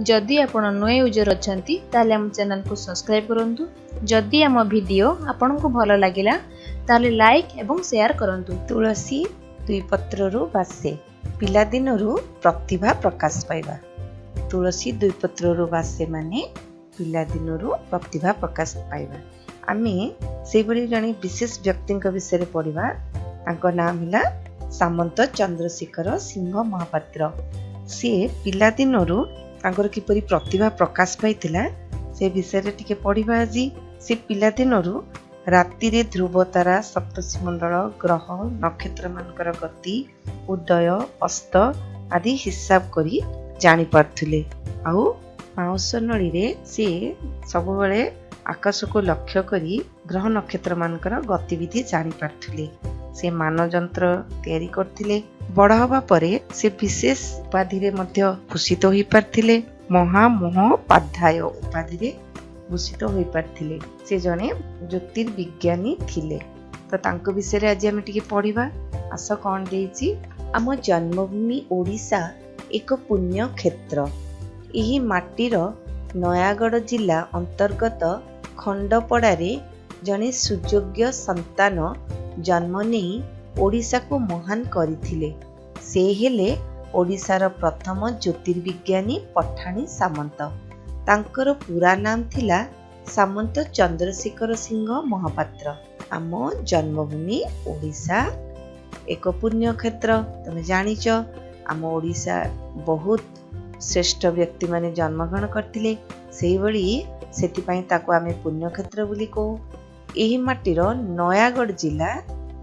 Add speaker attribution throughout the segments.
Speaker 1: जदि आपण नए यूजर अछंती ताले हम चैनल को सब्सक्राइब करंतु। जदि हम वीडियो आपण को भल लागिला ताले लाइक एवं शेयर करंतु।
Speaker 2: तुलसी दुई पत्ररु बासे पिला दिनरु प्रतिभा प्रकाश पाइबा। तुलसी दुई पत्ररु बासे माने पिला दिनरु प्रतिभा प्रकाश पाइबा। आमे से बड़ी जने विशेष व्यक्ति विषय पढ़ा। तांको नाम हिला सामंत चंद्रशेखर सिंह महापात्र। से पिला दिनरु तांकर किपरि प्रतिभा प्रकाश पाइतिला से विषय रे टिके पढ़िबा। आज से पिला दिनरु राति रे ध्रुव तारा सप्तर्षि मंडल ग्रह नक्षत्र मानकर गति उदय अस्त आदि हिसाब करी जानि पारथुले। आउ पाउस नळी रे से सब बेले आकाश को लक्ष्य करी ग्रह नक्षत्र मानकर गतिविधि जानि पारथुले। से मानजंत्र तैयारी करथिले। बड़ हवा परे से विशेष उपाधि रे मध्य भूषित होई पारथिले। महामहोपाध्याय उपाधि रे भूषित होई पारथिले। से जने ज्योतिर्विज्ञानी थिले। तो तांको विषय रे आज हम टिके पढ़िबा। आस कोन देछि आम जन्मभूमि ओडिशा एक पुण्य क्षेत्र। एही माटीर नयागढ़ जिला अंतर्गत खंडपड़ा रे जने सुयोग्य संतान जन्म नहीं ओडिशा को महान करथिले। से हेले ओडिशार प्रथम ज्योतिर्विज्ञानी पठाणी सामंत। तांकर पूरा नाम थिला सामंत चंद्रशेखर सिंह महापात्र। आम जन्मभूमि ओडिशा एक पुण्य क्षेत्र। तुम जानिच आम ओडिशा बहुत श्रेष्ठ व्यक्ति माने जन्मग्रहण करथिले। सेही भली सेतिपई ताको आमे पुण्य क्षेत्र बोली कहू। एही माटीर नयागढ़ जिला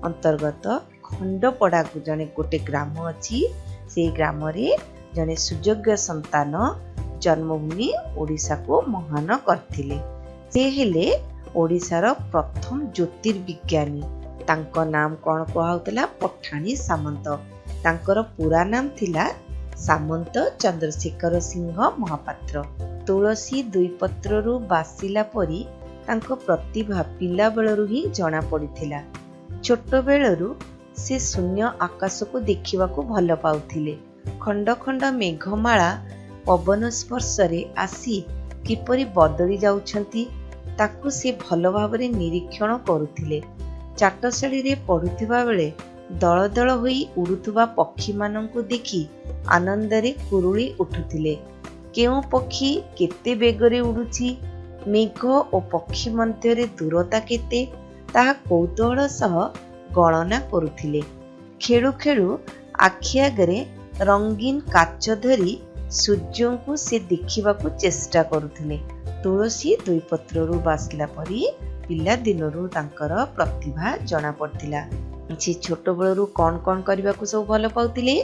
Speaker 2: अंतर्गत खंडपड़ा को जने गोटे ग्राम अछि। से ग्राम रे जने सुयोग्य संतान जन्मभूमि ओडिशा को महान करथिले। से हेले ओडिशार प्रथम ज्योतिर्विज्ञानी। तांको नाम कोन कहउतला पठाणी सामंत। तांकर पूरा नाम थिला सामंत चंद्रशेखर सिंह महापात्र। तुलसी दुई पत्ररु बासिला परी तांको प्रतिभा पिला बेलरु ही जणा पड़िथिला। छोट बेलरु से शून्य आकाश को देखिबा को भल पाउथिले। खंड खंड मेघमाला पवन स्पर्श रे आसी किपरि बदली जाउछंती ताकू से भल भाबरे निरीक्षण करुथिले। चाटशाली रे पढुथिबा बेले दल दल होई उडुथुबा पक्षी माननकु देखि आनंद रे कुरुली उठुथिले। केउ पक्षी केते बेगरे उडुछि, मेघ ओ पक्षी मध्य रे दूरता केते ताहा कौतूहल सह गणना करुथिले। खेळु खेळु आखि आगरे रंगीन काच धरी सूर्य को से देखिबाकू चेष्टा करुथिले। तुलसी दुई पत्ररु बासला परी पिला दिनरु तांकर प्रतिभा जणा पड़तिला। से छोट बेलरु कोन कोन करबाकू सब भल पाउतिले।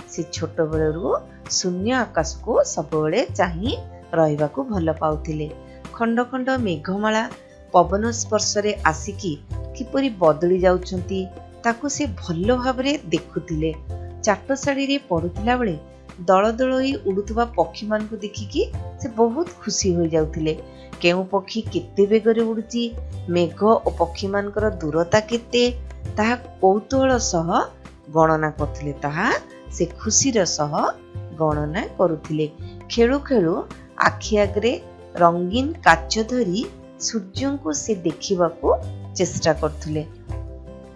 Speaker 2: से छोट बेलरु शून्य आकाश को सबवेले चाहि रहिबाकू भल पाउतिले। खंड खंड मेघमाला पवन स्पर्श रे आसिकी किपरि बदली जाउछंती ताकू से भल भाबरे देखुथिले। चाटशाली रे पढुथिला बेले दल दल होई उडुथुबा पक्षी मानकु देखिकी से बहुत खुशी हो जाउथिले। केउ पक्षी केते बेगरे उडुची, मेघ ओ पक्षी मानकर दूरता केते ताहा कौतूहल सह गणना करथिले। ताहा से खुशीर सह गणना करुथिले। खेळु खेळु आखि आगरे रंगीन काच धरी सूर्य को से देखिबाकू चेष्टा करथिले।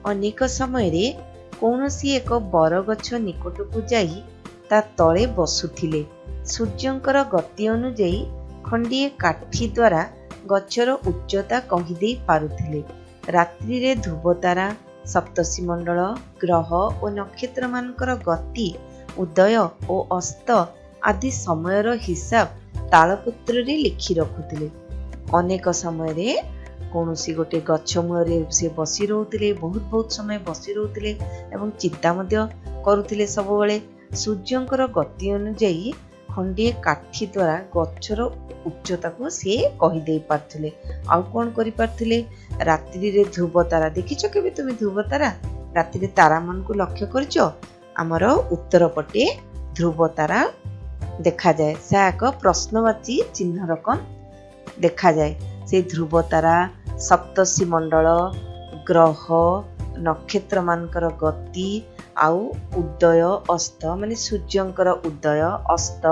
Speaker 2: अनेक समय रे कौनसी एक बरगछ निकट को जाई ता तळे बसुथिले। सूर्यंकर गति अनुଯାयी खंडिए काठी द्वारा गछर उच्चता कहिदे पारुथिले। रात्रि रे ध्रुवतारा सप्तर्षि मंडल ग्रह और नक्षत्र मानकर गति उदय और अस्त आदि समयर हिसाब तालपत्र रे लिखि रखुथिले। अनेक समय रे कौनसी गोटे गछ मूल से बसी रोते बहुत बहुत समय बसी रोते एवं चिंता करुथिले। सब बेले सूर्यंकर गति अनुଯାयी खंडिए काठी द्वारा गछर उच्चता को से कहीदे पारथिले। आउ कोन करि पारथिले। रात्रि रे ध्रुव तारा देखिछ केबे तुम ध्रुव तारा रात्रि रे तारा मन को लक्ष्य करिछो। हमर उत्तर पटे ध्रुव तारा देखा जाए। से एक प्रश्नवाची चिन्ह रकम देखा जाए। से ध्रुव तारा सप्तर्षि मंडल ग्रह नक्षत्र मानकर गति आउ उदय अस्त माने सूर्यंकर उदय अस्त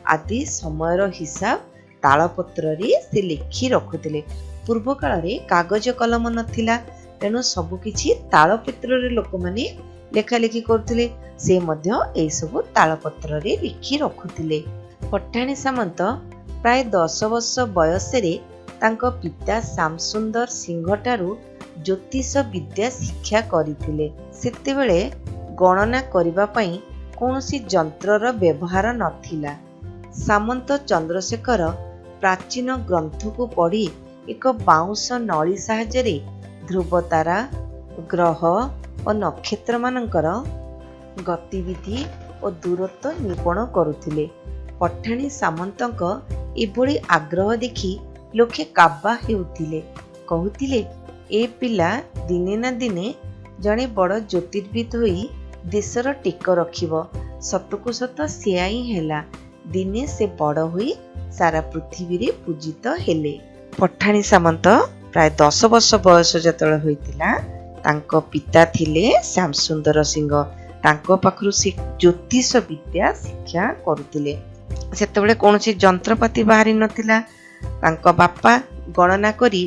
Speaker 2: आदि समयर हिसाब तालपत्रे से लिखि रखुथिले। पूर्व काल रे कागज कलम नथिला, तेणु सबकिछि तालपत्रे लोक माने लेखालेखि करुथिले। से मध्य एई सब तालपत्रे लिखि रखुथिले। पठाणी सामंत प्राय 10 वर्ष बयस रे तांको पिता श्यामसुंदर सिंह ठारू ज्योतिष विद्या शिक्षा करिथिले। सेतेबेले गणना करिबा पई कोनोसी यंत्रर व्यवहार नथिला। सामंत चंद्रशेखर प्राचीन ग्रंथ को पढ़ी एक बाउंस नली साहाय्य ध्रुवतारा, ग्रह और नक्षत्र मानकर गतिविधि और दूरत्व निरूपण करुथिले। पठाणी सामंतक एभली आग्रह देखि लोके काबा हेउथिले। कहुथिले ए पिला दिने ना दिने जड़े बड़ ज्योतिर्विद होई देशर टेक रखिब। सतकु सत सेया ही हेला। दिने से बड़ होई सारा पृथ्वी रे पूजित हेले। पठाणी सामंत प्राय 10 वर्ष बयस जतले होइतिला, तांको पिता थिले श्यामसुंदर सिंह। तांको पाखरु से ज्योतिष विद्या शिक्षा करुथिले। सेतेबेले कोनोसी यंत्रपाति बाहरी नथिला। तांको बापा गणना करी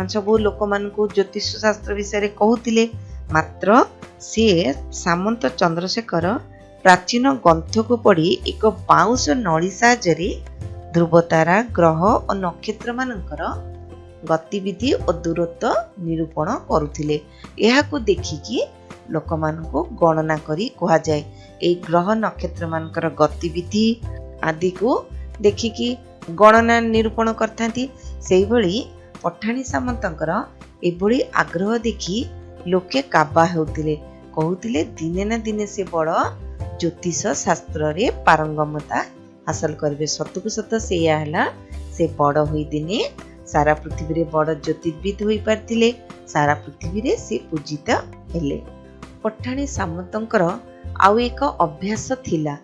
Speaker 2: सब लोक मानकु ज्योतिष शास्त्र विषय कहूतिले। मात्र से सामंत चंद्रशेखर प्राचीन ग्रंथ को पढ़ी एक बाउंस नली साहाय्य ध्रुवतारा, ग्रह और नक्षत्र मानकर गतिविधि और दूरत्व निरूपण करुथिले। एहाकु देखिकी लोक मानकु गणना करी कहा जाए। ए ग्रह नक्षत्र मानकर गतिविधि आदि को देखिकी गणना निरूपण करथांती। सेहि भली पठाणी सामंतकर एभली आग्रह देखि लोके काबा हेउथिले। कहूथिले दिने ना दिने से बड़ ज्योतिष शास्त्र रे पारंगमता हासिल करबे। सतकु सत सेया हैला। से बड़ होई दिने सारा पृथ्वी रे बड़ ज्योतिर्विद होई पारथिले। सारा पृथ्वी रे से पूजित हेले। पठाणी सामंतकर आउ एक अभ्यास थिला।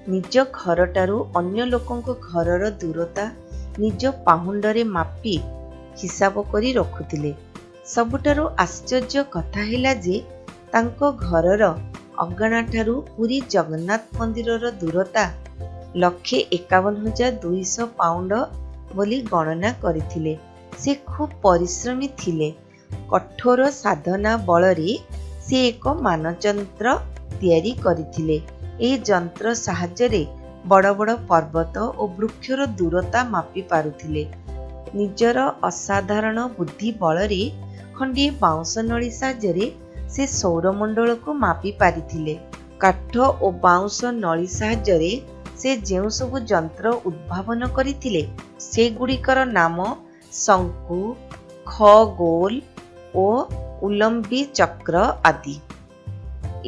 Speaker 2: निज घरटारू अन्य लोकंक घरर दूरता निज पाहुंडरे मापी हिसाब करी रखुथिले। सबुठारू आश्चर्य कथा हैला जे तांको घरर अगणा ठारू पुरी जगन्नाथ मंदिरर दूरता 151,200 पाउंड बोली गणना करिथिले। से खूब परिश्रमी थिले। कठोर साधना बलरे से एक मानचंत्र तैयारी करिथिले। ए जंत्र साहाय्य बड़ बड़ पर्वत और वृक्षर दूरता मापी पारुथिले। निजर असाधारण बुद्धि बलरे खंडिए बाउंस नली साहाय्य से सौरमंडल को मापी पारिथिले। काठ और बाउंस नली साहाय्य से जेउ सब जंत्र उद्भावन करिथिले से गुड़िकर नाम शंकु, खगोल और उलंबी चक्र आदि।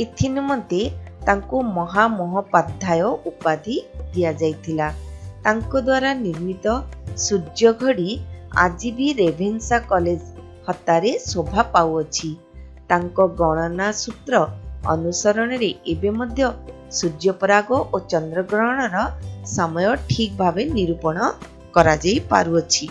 Speaker 2: एथि निमंते तांको महामहोपाध्याय उपाधि दिया जाइथिला। तांको द्वारा निर्मित सूर्य घड़ी आज भी रेभेन्सा कॉलेज हतारे शोभा पाउअछि। तांको गणना सूत्र अनुसरण रे एबे मध्य सूर्यपराग और चंद्रग्रहणर समय ठीक भावे निरूपण करा जाई पारुअछि।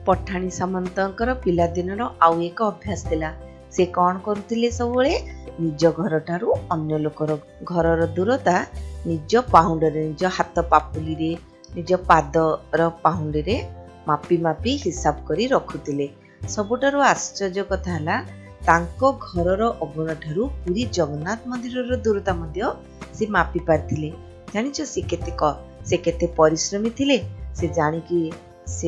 Speaker 2: पठाणी सामंतकर पिलादिनर आउ एक अभ्यास थिला। से कौन करुथिले? सबुळे निज घर ठारू अन्य लोकर घरर दूरता निज पाहुंडरे, निज हाथ पापुली रे, निज पादर पाहुंडी रे मापी मापी हिसाब करी रखुथिले। सबुठारू आश्चर्य कथा हैला तांको घरर अगण ठारू पुरी जगन्नाथ मंदिरर दूरता मध्य से मापी पारथिले। जानिछ से केते परिश्रमी थिले। से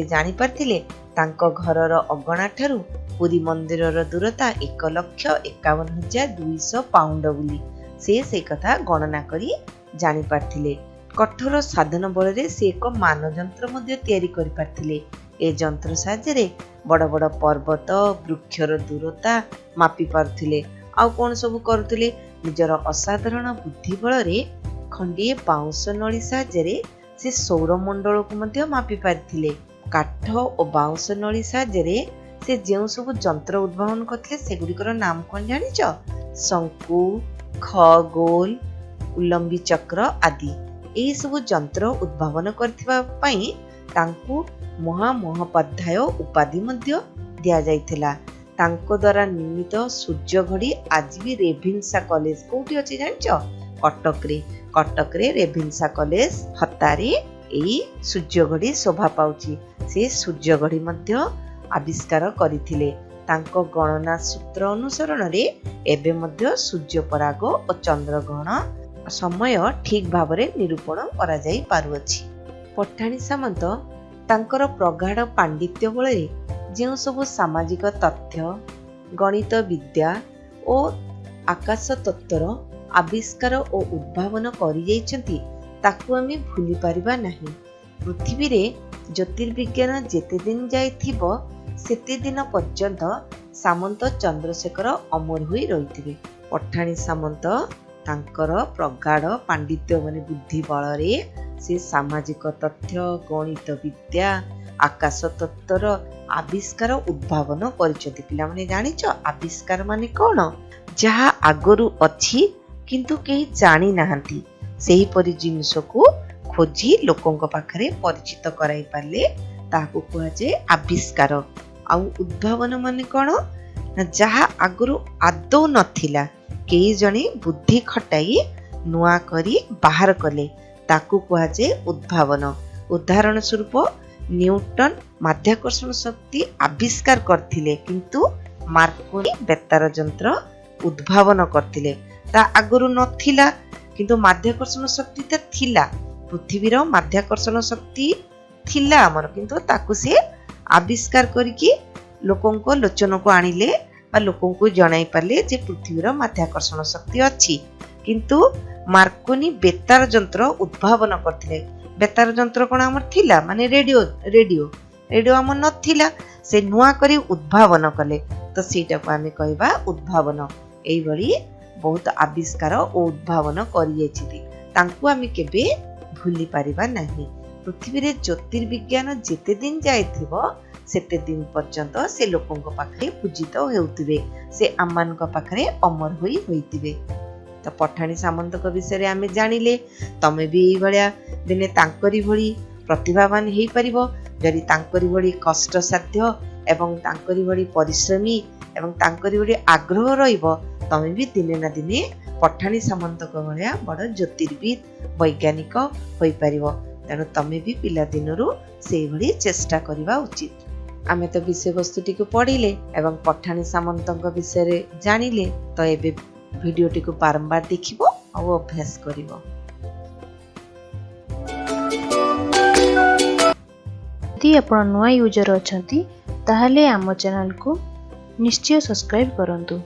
Speaker 2: जानि पारथिले तांको घरर अगणा ठारू पुरी मंदिरर दूरता 1,51,200 पाउंड बोली से कथा गणना करी जानि पारथिले। कठोर साधन बल से एक मानजंत्र मध्य तैयारी करि पारथिले। ए जंत्र साहाय्य बड़ बड़ पर्वत वृक्षर दूरता मापी पारुथिले। आउ कोन सब करुथिले? निजर असाधारण बुद्धि बल खंडिए बाउंस नली साहाय्य से सौरमंडल को मध्य मापी पारिथिले। काठ और बाउंस नली साहाय्य से जेउ सब जंत्र उद्भावन करथिले सेगुड़िकर नाम कोन जानिछ? शंकु, खगोल, उलंबी चक्र आदि। एही सब जंत्र उद्भावन करथिबा पई तांकु महामहोपाध्याय उपाधि मध्य दिया जाइथिला। तांको द्वारा निर्मित सूर्य घड़ी आज भी रेभेन्सा कॉलेज कोठी अछि जानिछ? कटक रे रेभेन्सा कॉलेज हतारे एई सूर्य घड़ी शोभा पाउची। से सूर्य घड़ी मध्य आविष्कार करथिले। तांको गणना सूत्र अनुसरण रे एबे मध्य सूर्य पराग और चंद्रग्रहण समय ठीक भावरे निरूपण करा जाई पारुअछि। पठाणी सामंत तांकर प्रगाढ़ पांडित्य बଳରେ ଯେଉଁ ସବୁ सामाजिक तथ्य, गणित विद्या और आकाश तत्वर आविष्कार और उद्भावन करि जाइछन्ति ताकू आमे भूली परिबा नाही। पृथ्वी रे ज्योतिर्विज्ञान जेते दिन जाइथिबो सेते दिन पर्यंत सामंत चंद्रशेखर अमर होई रहिथिबे। पठाणी सामंत तांकर प्रगाढ़ पांडित्य माने बुद्धि बଳରେ से सामाजिक तथ्य, गणित विद्या, आकाश तत्वर आविष्कार उद्भावन करिसेंति। पिला माने जानिଛ आविष्कार माने कोन? जहा आगरु अछि किंतु केही जानि नाहंती सेही परि जिनिसकु खोजी लोकंक पाखरे परिचित कराई पारले ताहाकु कुहा जे आविष्कार। आउ उद्भावन माने कोन? जहा आगरु आदौ नथिला केही जणे बुद्धि खटाई नुआ करी बाहर कले ताकू कुहा जे उद्भावन। उदाहरण स्वरूप न्यूटन माध्याकर्षण शक्ति आविष्कार करथिले किंतु मार्कोनी बेतार यंत्र उद्भावन करथिले। ता आगरु नथिला किंतु माध्याकर्षण शक्ति त थिला। पृथ्वीर माध्याकर्षण शक्ति थिला हमर किंतु ताकू से आविष्कार करिकि लोकंको लोचनको आनिले बा लोकंको जणाई पारले जे पृथ्वीर माध्याकर्षण शक्ति अछि। किंतु मार्कोनी बेतार यंत्र उद्भावन करथिले। बेतार यंत्र कोन हमर थिला माने रेडियो रेडियो रेडियो हमर नथिला से नुआ करी उद्भावन कले तो सेटा को आमे कहबा उद्भावन। एई भली बहुत आविष्कार और उद्भावन करि जाइछि तांकू आमे केबे भूली परिबा नाही। पृथ्वी रे ज्योतिर्विज्ञान जेते दिन जाइथिबो सेते दिन पर्यंत से लोकंक पाखरे पूजित हेउतिबे। से आमानक पाखरे अमर होई होइतिबे। तो पठाणी सामंत विषय रे आमे जानिले। तमे भी एई भलिया दिने तांकरी भली प्रतिभावान हेई परिबो जदि तांकरी भली कष्टसाध्य एवं तांकरी भली परिश्रमी एवं तांकरी भली आग्रह रहिबो तमे भी दिने ना दिने पठाणी सामंत भलिया बड़ ज्योतिर्विद वैज्ञानिक होई परिबो। तेणु तमे भी पिला दिनरु सेई भली चेष्टा करिबा उचित। आमे तो विषय वस्तुटी को पढ़िले एवं पठाणी सामंतक विषय रे जानिले तो एबे भिडियोटी को बारंबार देखिबो और अभ्यास करिबो।
Speaker 1: यदि आपण नुआ यूजर अछंती ताहले आम चैनल को निश्चय सब्सक्राइब करंतु।